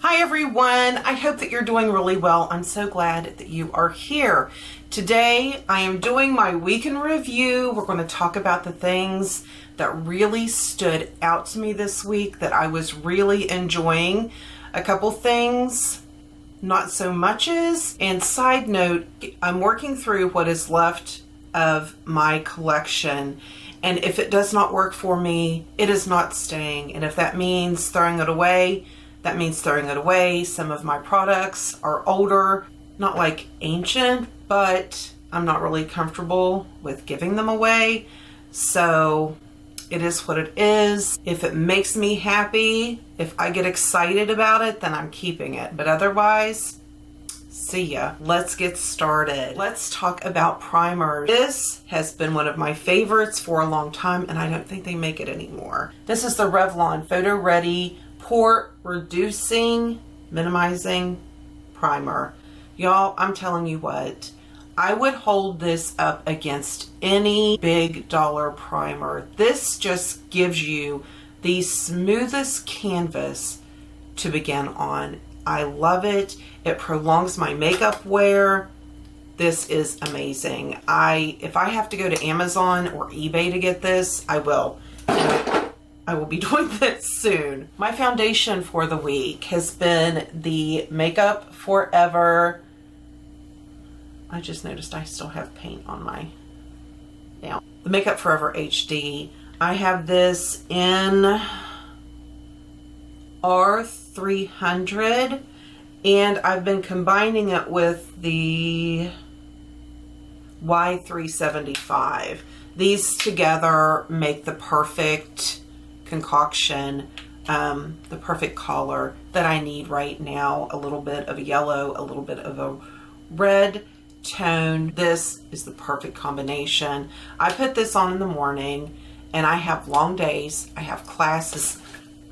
Hi everyone, I hope that you're doing really well. I'm so glad that you are here. Today I am doing my week in review. We're going to talk about the things that really stood out to me this week that I was really enjoying. A couple things, not so muches. And side note, I'm working through what is left of my collection. And if it does not work for me, it is not staying. And if that means throwing it away, that means throwing it away. Some of my products are older, not like ancient, but I'm not really comfortable with giving them away. So it is what it is. If it makes me happy, if I get excited about it, then I'm keeping it. But otherwise, see ya. Let's get started. Let's talk about primers. This has been one of my favorites for a long time, and I don't think they make it anymore. This is the Revlon Photo Ready Pore Reducing Minimizing Primer. Y'all, I'm telling you what, I would hold this up against any big dollar primer. This just gives you the smoothest canvas to begin on. I love it. It prolongs my makeup wear. This is amazing. If I have to go to Amazon or eBay to get this, I will. I will be doing this soon. My foundation for the week has been the Makeup Forever. I just noticed I still have paint on my nail. The Makeup Forever HD. I have this in R300 and I've been combining it with the Y375. These together make the perfect concoction, the perfect color that I need right now. A little bit of a yellow, a little bit of a red tone. This is the perfect combination. I put this on in the morning and I have long days. I have classes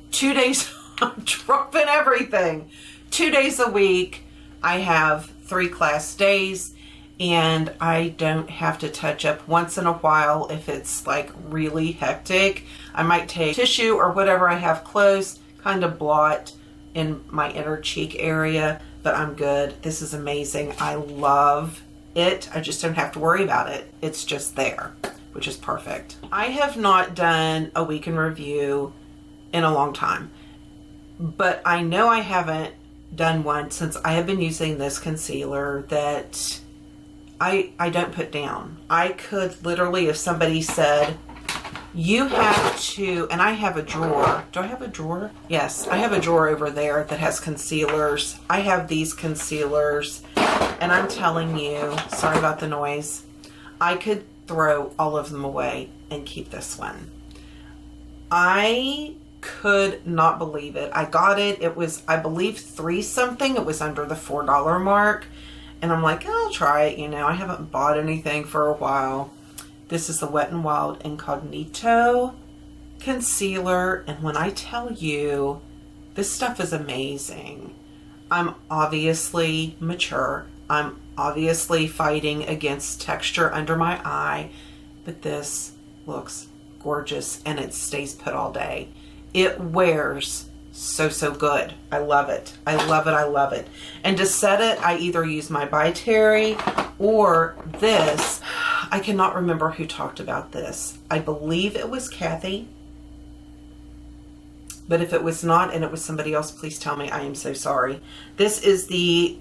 2 days. I'm dropping everything. 2 days a week. I have 3 class days and I don't have to touch up. Once in a while, if it's like really hectic, I might take tissue or whatever I have close, kind of blot in my inner cheek area, but I'm good. This is amazing. I love it. I just don't have to worry about it. It's just there, which is perfect. I have not done a week in review in a long time, but I know I haven't done one since I have been using this concealer that I don't put down. I could literally, if somebody said, you have to, and I have a drawer. Do I have a drawer? Yes, I have a drawer over there that has concealers. I have these concealers, and I'm telling you, sorry about the noise, I could throw all of them away and keep this one. I could not believe it. I got it. It was, I believe, 3 something. It was under the $4 mark. And I'm like, I'll try it. You know, I haven't bought anything for a while. This is the Wet n Wild Incognito concealer. And when I tell you, this stuff is amazing. I'm obviously mature. I'm obviously fighting against texture under my eye. But this looks gorgeous and it stays put all day. It wears so good. I love it. I love it. I love it. And to set it, I either use my By Terry or this. I cannot remember who talked about this. I believe it was Kathy. But if it was not and it was somebody else, please tell me. I am so sorry. This is the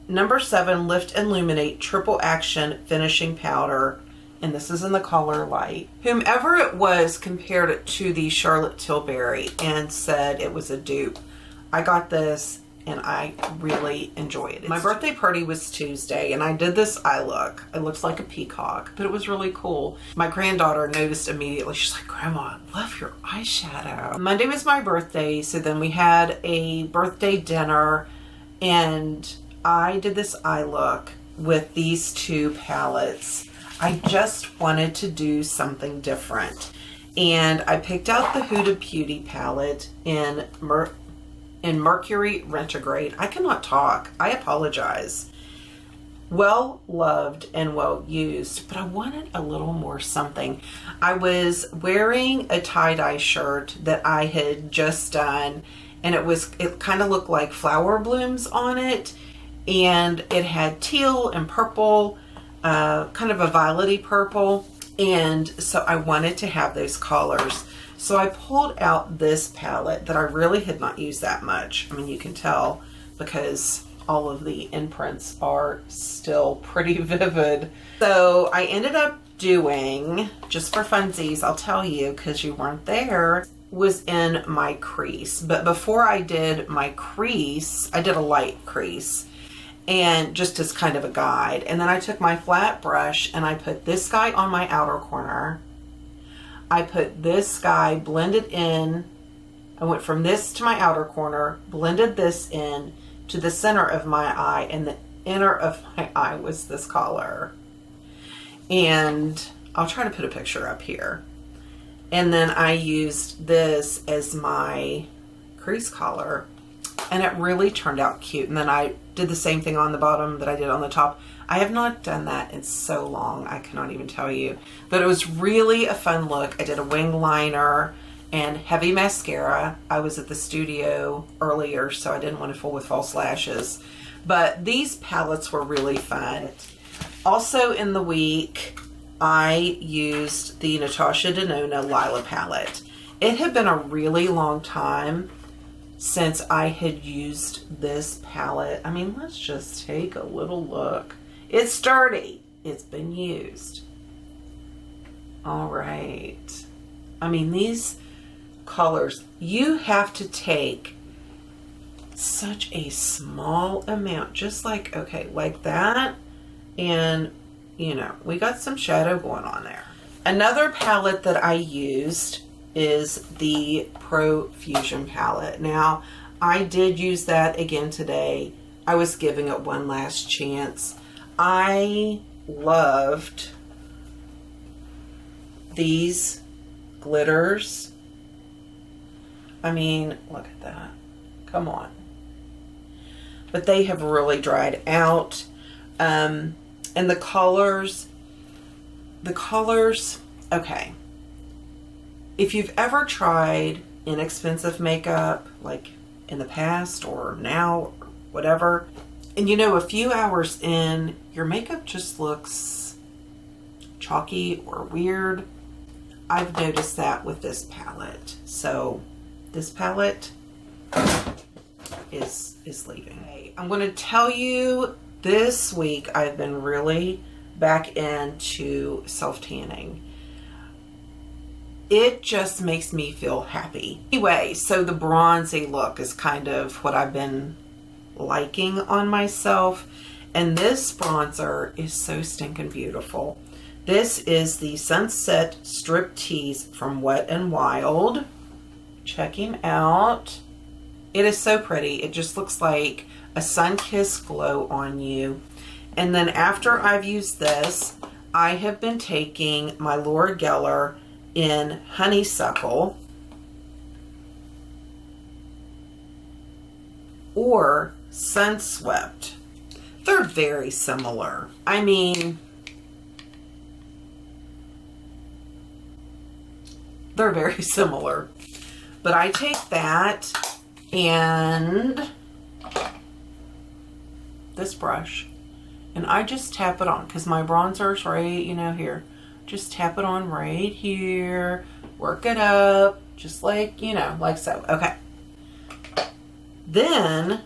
number 7 Lift and Illuminate Triple Action Finishing Powder. And this is in the color light. Whomever it was compared it to the Charlotte Tilbury and said it was a dupe. I got this and I really enjoyed it. My birthday party was Tuesday and I did this eye look. It looks like a peacock, but it was really cool. My granddaughter noticed immediately. She's like, Grandma, I love your eyeshadow. Monday was my birthday, so then we had a birthday dinner and I did this eye look with these 2 palettes. I just wanted to do something different. And I picked out the Huda Beauty palette in Mercury Retrograde. I cannot talk. I apologize. Well loved and well used, but I wanted a little more something. I was wearing a tie-dye shirt that I had just done and it kind of looked like flower blooms on it, and it had teal and purple, kind of a violety purple, and so I wanted to have those colors. So I pulled out this palette that I really had not used that much. I mean, you can tell because all of the imprints are still pretty vivid. So I ended up doing, just for funsies, I'll tell you because you weren't there, was in my crease. But before I did my crease, I did a light crease, and just as kind of a guide. And then I took my flat brush and I put this guy on my outer corner. I put this guy, blended in. I went from this to my outer corner, blended this in to the center of my eye, and the inner of my eye was this color. And I'll try to put a picture up here. And then I used this as my crease color, and it really turned out cute. And then I did the same thing on the bottom that I did on the top. I have not done that in so long, I cannot even tell you. But it was really a fun look. I did a wing liner and heavy mascara. I was at the studio earlier, so I didn't want to fool with false lashes. But these palettes were really fun. Also in the week, I used the Natasha Denona Lila palette. It had been a really long time since I had used this palette. I mean, let's just take a little look. It's sturdy. It's been used. All right. I mean, these colors, you have to take such a small amount, just like, okay, like that. And, you know, we got some shadow going on there. Another palette that I used is the Pro Fusion palette. Now, I did use that again today. I was giving it one last chance. I loved these glitters. I mean, look at that. Come on. But they have really dried out. And the colors, okay. If you've ever tried inexpensive makeup, like in the past or now, or whatever, and you know, a few hours in, your makeup just looks chalky or weird. I've noticed that with this palette. So this palette is leaving. I'm going to tell you, this week I've been really back into self-tanning. It just makes me feel happy. Anyway, so the bronzy look is kind of what I've been liking on myself. And this bronzer is so stinking beautiful. This is the Sunset Striptease from Wet n Wild. Check him out. It is so pretty. It just looks like a sun-kissed glow on you. And then after I've used this, I have been taking my Laura Geller in Honeysuckle or Sunswept. They're very similar. I mean, they're very similar. But I take that and this brush and I just tap it on because my bronzer's right, you know, here. Just tap it on right here, work it up, just like, you know, like so. Okay. Then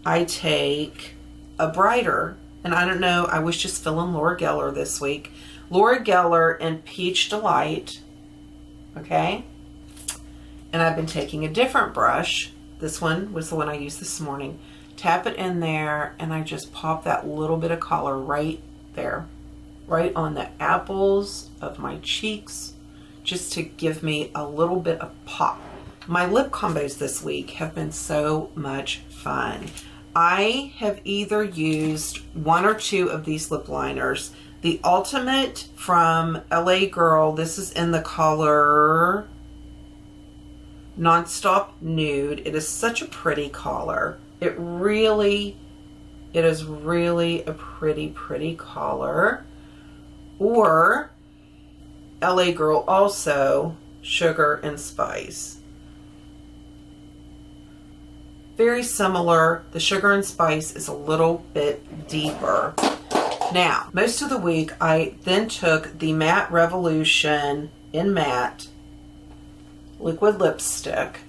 I take a brighter, and I don't know, I was just feeling Laura Geller this week. Laura Geller and Peach Delight, okay? And I've been taking a different brush. This one was the one I used this morning. Tap it in there, and I just pop that little bit of color right there. Right on the apples of my cheeks, just to give me a little bit of pop. My lip combos this week have been so much fun. I have either used one or two of these lip liners. The Ultimate from LA Girl, this is in the color Nonstop Nude. It is such a pretty color. It is really a pretty color. Or LA Girl also, Sugar and Spice. very similar. The Sugar and Spice is a little bit deeper. Now, most of the week, I then took the Matte Revolution in Matte liquid lipstick,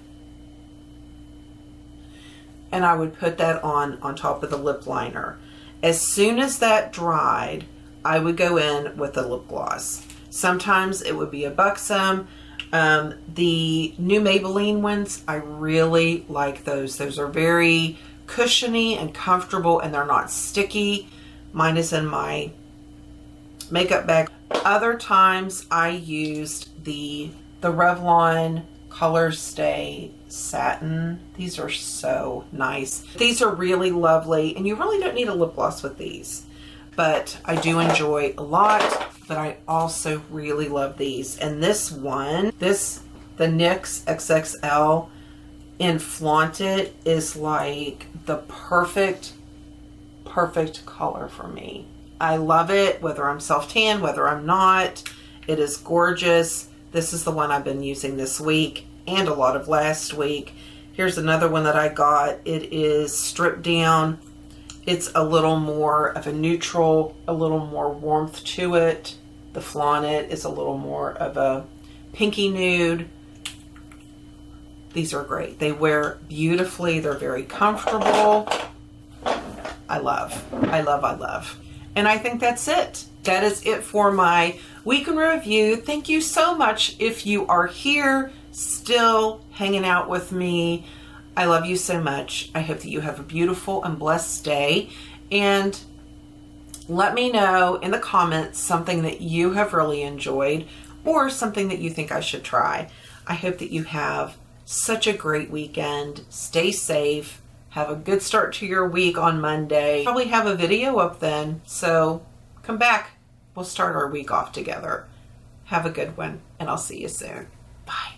and I would put that on top of the lip liner. As soon as that dried, I would go in with a lip gloss. Sometimes it would be a Buxom. The new Maybelline ones, I really like those. Those are very cushiony and comfortable, and they're not sticky. Mine is in my makeup bag. Other times I used the Revlon Color Stay Satin. These are so nice. These are really lovely, and you really don't need a lip gloss with these, but I do enjoy a lot. But I also really love these. And this one, the NYX XXL in Flaunted is like the perfect color for me. I love it, whether I'm self-tan, whether I'm not. It is gorgeous. This is the one I've been using this week and a lot of last week. Here's another one that I got. It is stripped down. It's a little more of a neutral, a little more warmth to it. The Flaunted is a little more of a pinky nude. These are great. They wear beautifully. They're very comfortable. I love. And I think that's it. That is it for my week in review. Thank you so much if you are here still hanging out with me. I love you so much. I hope that you have a beautiful and blessed day. And let me know in the comments something that you have really enjoyed or something that you think I should try. I hope that you have such a great weekend. Stay safe. Have a good start to your week on Monday. Probably have a video up then, so come back. We'll start our week off together. Have a good one, and I'll see you soon. Bye.